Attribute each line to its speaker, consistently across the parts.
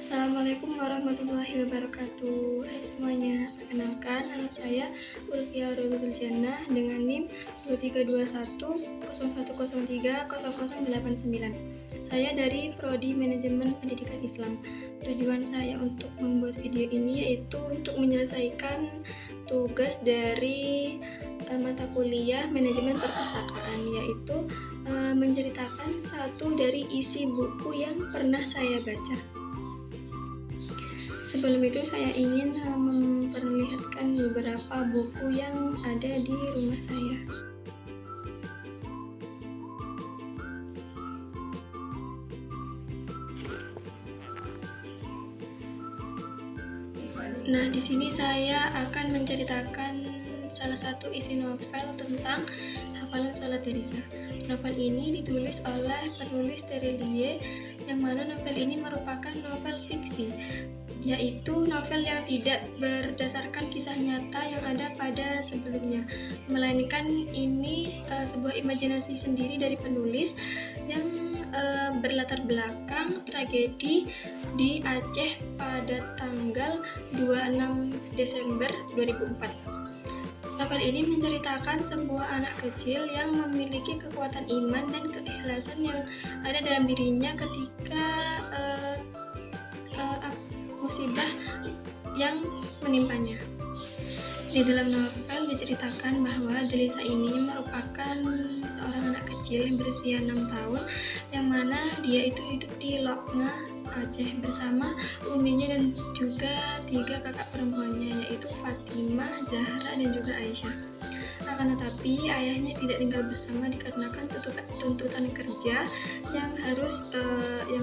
Speaker 1: Assalamualaikum warahmatullahi wabarakatuh. Hai semuanya, perkenalkan nama saya Ulfia Robitul Jannah dengan NIM 2321 Saya dari Prodi Manajemen Pendidikan Islam. Tujuan saya untuk membuat video ini yaitu untuk menyelesaikan tugas dari mata kuliah Manajemen Perpustakaan, yaitu menceritakan satu dari isi buku yang pernah saya baca. Sebelum itu saya ingin memperlihatkan beberapa buku yang ada di rumah saya. Nah, di sini saya akan menceritakan salah satu isi novel tentang hafalan sholat Delisa. Novel ini ditulis oleh penulis Terelie, yang mana novel ini merupakan novel fiksi, yaitu novel yang tidak berdasarkan kisah nyata yang ada pada sebelumnya, melainkan ini sebuah imajinasi sendiri dari penulis yang berlatar belakang tragedi di Aceh pada tanggal 26 Desember 2004. Novel ini menceritakan sebuah anak kecil yang memiliki kekuatan iman dan keikhlasan yang ada dalam dirinya ketika musibah yang menimpanya. Di dalam novel diceritakan bahwa Delisa ini merupakan seorang anak kecil yang berusia 6 tahun, yang mana dia itu hidup di Lokma, Aceh bersama uminya dan juga 3 kakak perempuannya, yaitu Fatimah, Zahra, dan juga Aisyah. Akan tetapi ayahnya tidak tinggal bersama dikarenakan tuntutan kerja yang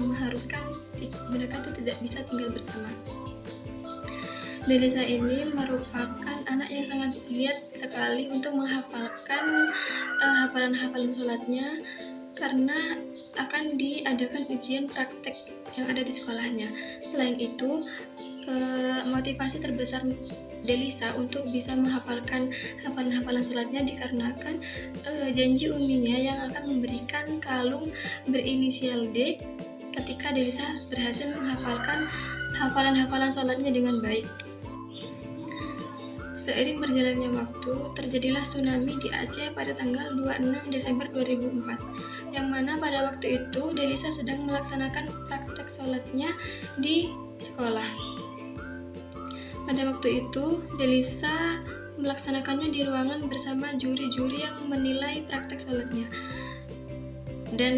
Speaker 1: mengharuskan mereka itu tidak bisa tinggal bersama. Delisa ini merupakan anak yang sangat giat sekali untuk menghafalkan hafalan-hafalan sholatnya, karena akan diadakan ujian praktek yang ada di sekolahnya. Selain itu, motivasi terbesar Delisa untuk bisa menghafalkan hafalan-hafalan sholatnya dikarenakan janji uminya yang akan memberikan kalung berinisial D ketika Delisa berhasil menghafalkan hafalan-hafalan sholatnya dengan baik. Seiring berjalannya waktu, terjadilah tsunami di Aceh pada tanggal 26 Desember 2004, yang mana pada waktu itu Delisa sedang melaksanakan praktek sholatnya di sekolah. Pada waktu itu, Delisa melaksanakannya di ruangan bersama juri-juri yang menilai praktek sholatnya. Dan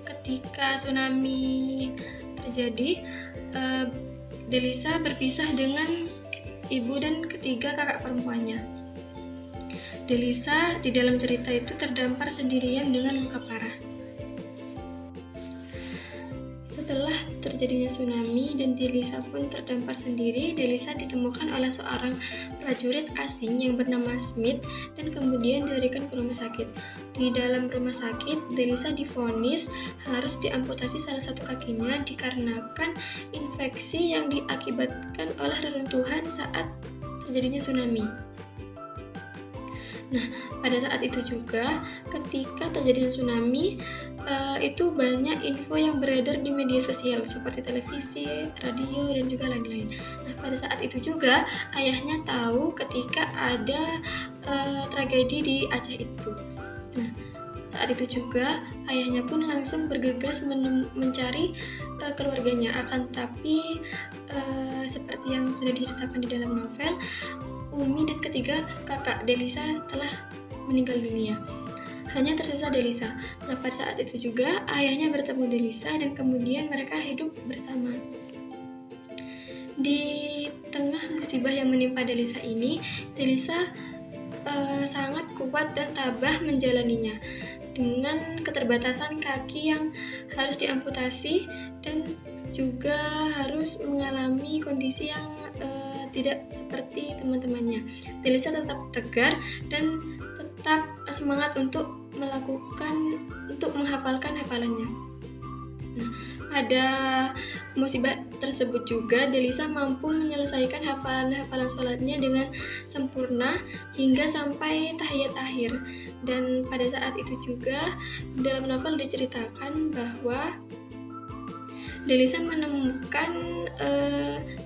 Speaker 1: ketika tsunami terjadi, Delisa berpisah dengan ibu dan ketiga kakak perempuannya. Delisa di dalam cerita itu terdampar sendirian dengan luka parah. Setelah terjadinya tsunami dan Delisa pun terdampar sendiri, Delisa ditemukan oleh seorang prajurit asing yang bernama Smith dan kemudian dilarikan ke rumah sakit. Di dalam rumah sakit, Delisa divonis harus diamputasi salah satu kakinya dikarenakan infeksi yang diakibatkan oleh reruntuhan saat terjadinya tsunami. Nah, pada saat itu juga ketika terjadinya tsunami, itu banyak info yang beredar di media sosial seperti televisi, radio, dan juga lain-lain. Nah, pada saat itu juga ayahnya tahu ketika ada tragedi di Aceh itu. Nah, saat itu juga ayahnya pun langsung bergegas mencari keluarganya. Akan tapi seperti yang sudah diceritakan di dalam novel, Umi dan ketiga kakak Delisa telah meninggal dunia. Hanya tersisa Delisa. Nah, pada saat itu juga ayahnya bertemu Delisa dan kemudian mereka hidup bersama. Di tengah musibah yang menimpa Delisa ini, Delisa sangat kuat dan tabah menjalaninya dengan keterbatasan kaki yang harus diamputasi dan juga harus mengalami kondisi yang tidak seperti teman-temannya. Delisa tetap tegar dan tetap semangat untuk menghafalkan hafalannya. Nah, pada musibah tersebut juga Delisa mampu menyelesaikan hafalan-hafalan sholatnya dengan sempurna hingga sampai tahiyat akhir. Dan pada saat itu juga dalam novel diceritakan bahwa Delisa menemukan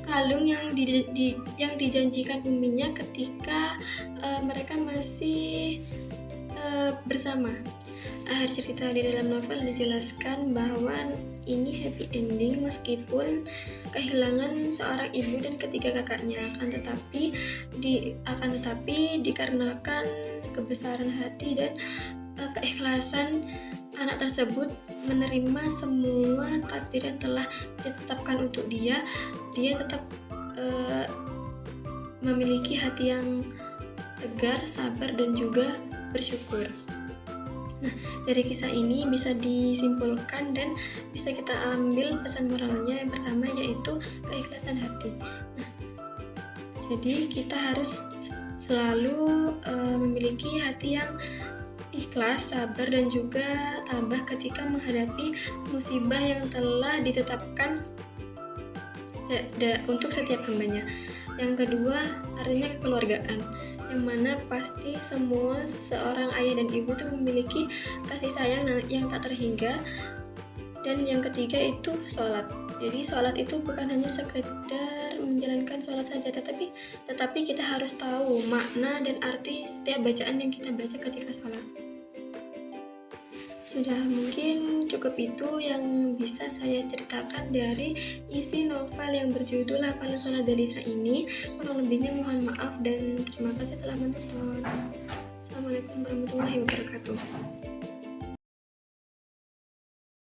Speaker 1: kalung yang yang dijanjikan uminya ketika mereka masih bersama. Akhir cerita di dalam novel dijelaskan bahwa ini happy ending meskipun kehilangan seorang ibu dan ketiga kakaknya, akan tetapi dikarenakan kebesaran hati dan keikhlasan anak tersebut menerima semua takdir yang telah ditetapkan untuk dia tetap memiliki hati yang tegar, sabar, dan juga bersyukur. Nah, dari kisah ini bisa disimpulkan dan bisa kita ambil pesan moralnya. Yang pertama yaitu keikhlasan hati. Nah, jadi kita harus selalu memiliki hati yang ikhlas, sabar, dan juga tabah ketika menghadapi musibah yang telah ditetapkan untuk setiap hambanya. Yang kedua, artinya kekeluargaan, yang mana pasti semua seorang ayah dan ibu itu memiliki kasih sayang yang tak terhingga. Dan yang ketiga itu sholat. Jadi sholat itu bukan hanya sekedar menjalankan sholat saja, tetapi kita harus tahu makna dan arti setiap bacaan yang kita baca ketika sholat. Sudah, mungkin cukup itu yang bisa saya ceritakan dari isi novel yang berjudul Hafalan Sholat Delisa ini. Kurang lebihnya mohon maaf dan terima kasih telah menonton. Assalamualaikum warahmatullahi wabarakatuh.